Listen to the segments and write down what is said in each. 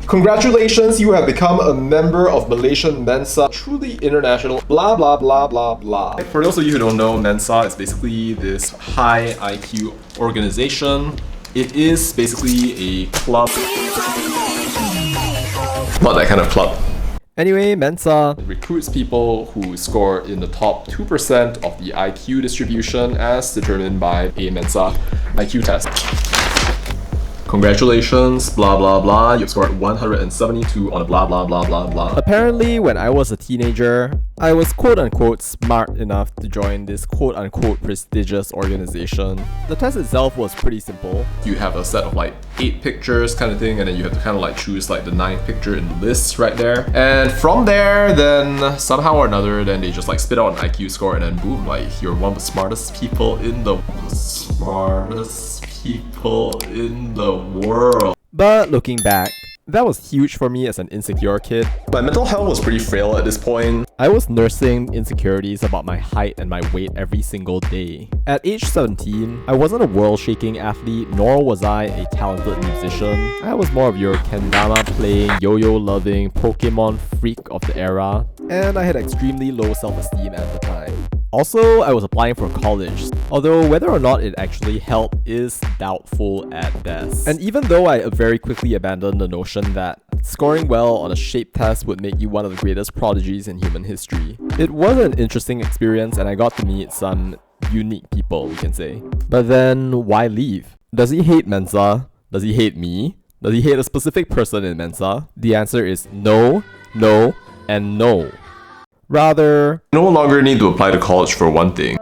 Congratulations, you have become a member of Malaysian Mensa, truly international, blah blah blah blah blah. For those of you who don't know, Mensa is basically this high IQ organization. It is basically a club. Not that kind of club. Anyway, Mensa Recruits people who score in the top 2% of the IQ distribution as determined by a Mensa IQ test. Congratulations, blah blah blah, you've scored 172 on a blah blah blah blah blah. Apparently, when I was a teenager, I was quote-unquote smart enough to join this quote-unquote prestigious organization. The test itself was pretty simple. You have a set of like 8 pictures kind of thing, and then you have to kind of like choose like the 9th picture in the list right there. And from there, then somehow or another, then they just like spit out an IQ score, and then boom, like you're one of the smartest people in the world. But looking back, that was huge for me as an insecure kid. My mental health was pretty frail at this point. I was nursing insecurities about my height and my weight every single day. At age 17, I wasn't a world-shaking athlete, nor was I a talented musician. I was more of your kendama playing, yo-yo loving, Pokemon freak of the era, and I had extremely low self-esteem at the time. Also, I was applying for college, although whether or not it actually helped is doubtful at best. And even though I very quickly abandoned the notion that scoring well on a shape test would make you one of the greatest prodigies in human history, it was an interesting experience and I got to meet some unique people, we can say. But then, why leave? Does he hate Mensa? Does he hate me? Does he hate a specific person in Mensa? The answer is no, no, and no. Rather, no longer need to apply to college for one thing.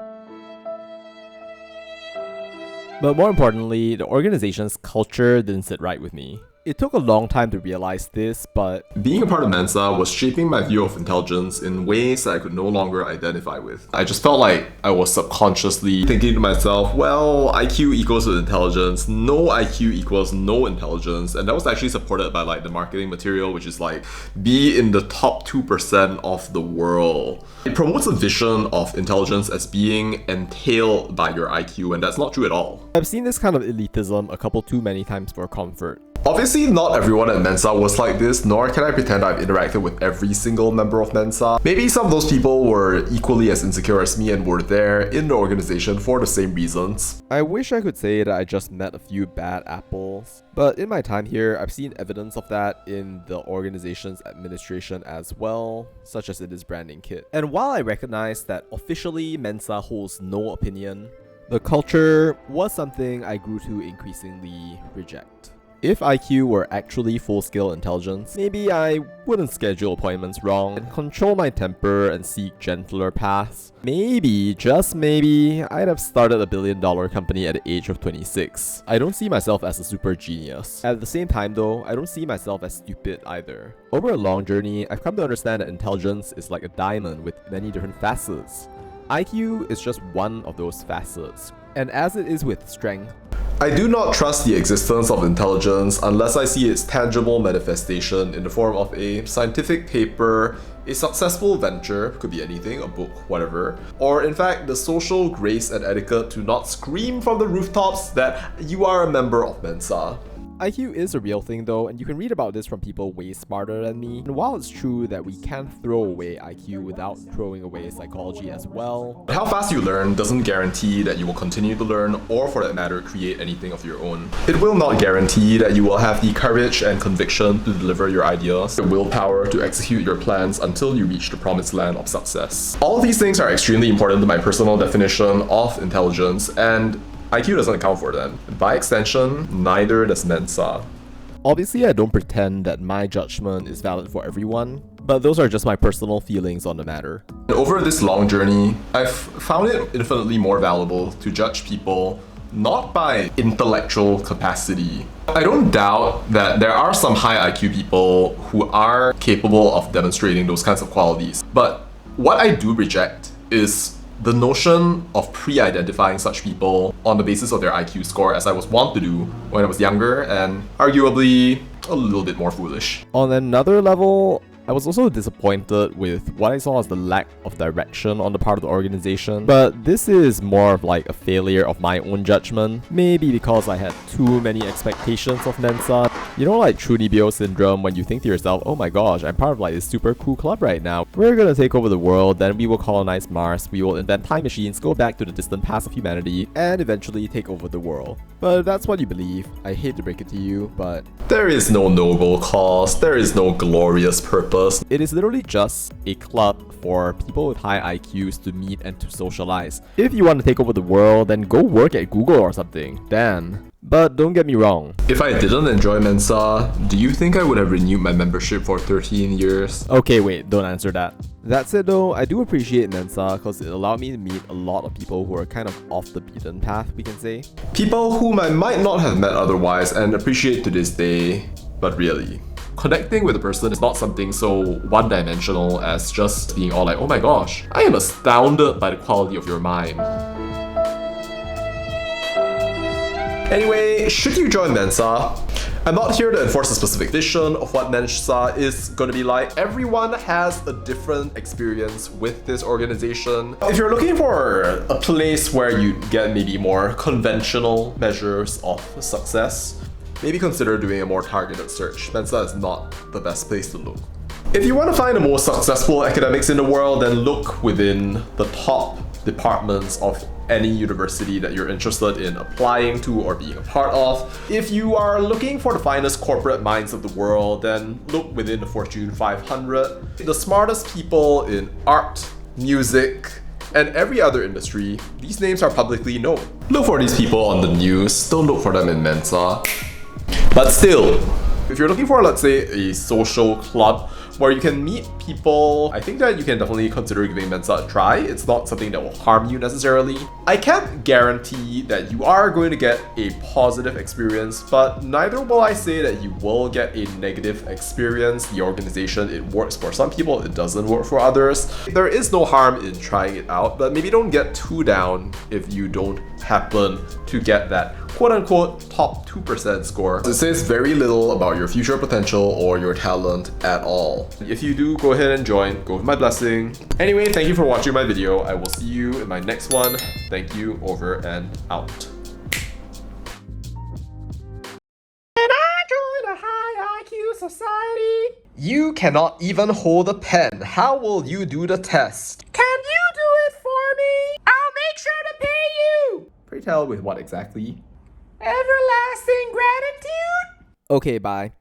But more importantly, the organization's culture didn't sit right with me. It took a long time to realize this, but being a part of Mensa was shaping my view of intelligence in ways that I could no longer identify with. I just felt like I was subconsciously thinking to myself, well, IQ equals intelligence, no IQ equals no intelligence, and that was actually supported by like the marketing material, which is like, be in the top 2% of the world. It promotes a vision of intelligence as being entailed by your IQ, and that's not true at all. I've seen this kind of elitism a couple too many times for comfort. Obviously, not everyone at Mensa was like this, nor can I pretend I've interacted with every single member of Mensa. Maybe some of those people were equally as insecure as me and were there in the organization for the same reasons. I wish I could say that I just met a few bad apples, but in my time here, I've seen evidence of that in the organization's administration as well, such as in this branding kit. And while I recognize that officially Mensa holds no opinion, the culture was something I grew to increasingly reject. If IQ were actually full-scale intelligence, maybe I wouldn't schedule appointments wrong and control my temper and seek gentler paths. Maybe, just maybe, I'd have started a billion-dollar company at the age of 26. I don't see myself as a super genius. At the same time though, I don't see myself as stupid either. Over a long journey, I've come to understand that intelligence is like a diamond with many different facets. IQ is just one of those facets. And as it is with strength, I do not trust the existence of intelligence unless I see its tangible manifestation in the form of a scientific paper, a successful venture, could be anything, a book, whatever, or in fact the social grace and etiquette to not scream from the rooftops that you are a member of Mensa. IQ is a real thing though, and you can read about this from people way smarter than me. And while it's true that we can throw away IQ without throwing away psychology as well, How fast you learn doesn't guarantee that you will continue to learn, or for that matter, create anything of your own. It will not guarantee that you will have the courage and conviction to deliver your ideas, the willpower to execute your plans until you reach the promised land of success. All of these things are extremely important to my personal definition of intelligence, and IQ doesn't account for them. By extension, neither does Mensa. obviously I don't pretend that my judgment is valid for everyone, but those are just my personal feelings on the matter. Over this long journey, I've found it infinitely more valuable to judge people not by intellectual capacity. I don't doubt that there are some high IQ people who are capable of demonstrating those kinds of qualities, but what I do reject is the notion of pre-identifying such people on the basis of their IQ score, as I was wont to do when I was younger and arguably a little bit more foolish. On another level, I was also disappointed with what I saw as the lack of direction on the part of the organization, but this is more of like a failure of my own judgment, maybe because I had too many expectations of Mensa. You know, like Trunibio syndrome, when you think to yourself, oh my gosh, I'm part of like this super cool club right now. We're gonna take over the world, then we will colonize Mars, we will invent time machines, go back to the distant past of humanity, and eventually take over the world. But if that's what you believe, I hate to break it to you, but There is no noble cause, there is no glorious purpose. it is literally just a club for people with high IQs to meet and to socialize. If you want to take over the world, then go work at Google or something. Then. But don't get me wrong. If I didn't enjoy Mensa, do you think I would have renewed my membership for 13 years? Okay, wait, don't answer that. That said though, I do appreciate Mensa because it allowed me to meet a lot of people who are kind of off the beaten path, we can say. People whom I might not have met otherwise and appreciate to this day, but really. Connecting with a person is not something so one-dimensional as just being all like, oh my gosh, I am astounded by the quality of your mind. Anyway, should you join Mensa? I'm not here to enforce a specific vision of what Mensa is going to be like. Everyone has a different experience with this organization. If you're looking for a place where you get maybe more conventional measures of success, maybe consider doing a more targeted search. Mensa is not the best place to look. If you want to find the most successful academics in the world, then look within the top departments of any university that you're interested in applying to or being a part of. If you are looking for the finest corporate minds of the world, then look within the Fortune 500. The smartest people in art, music, and every other industry, these names are publicly known. Look for these people on the news, don't look for them in Mensa. But still, if you're looking for, let's say, a social club where you can meet people, I think that you can definitely consider giving Mensa a try. It's not something that will harm you necessarily. I can't guarantee that you are going to get a positive experience, but neither will I say that you will get a negative experience. The organization, it works for some people, it doesn't work for others. There is no harm in trying it out, but maybe don't get too down if you don't happen to get that quote-unquote top 2% score. It says very little about your future potential or your talent at all. If you do, go ahead and join. Go with my blessing. Anyway, thank you for watching my video. I will see you in my next one. Thank you, over and out. And I joined a high IQ society. You cannot even hold a pen. How will you do the test? Can you do it for me? I'll make sure to pay you. Pray tell with what exactly? Everlasting gratitude? Okay, bye.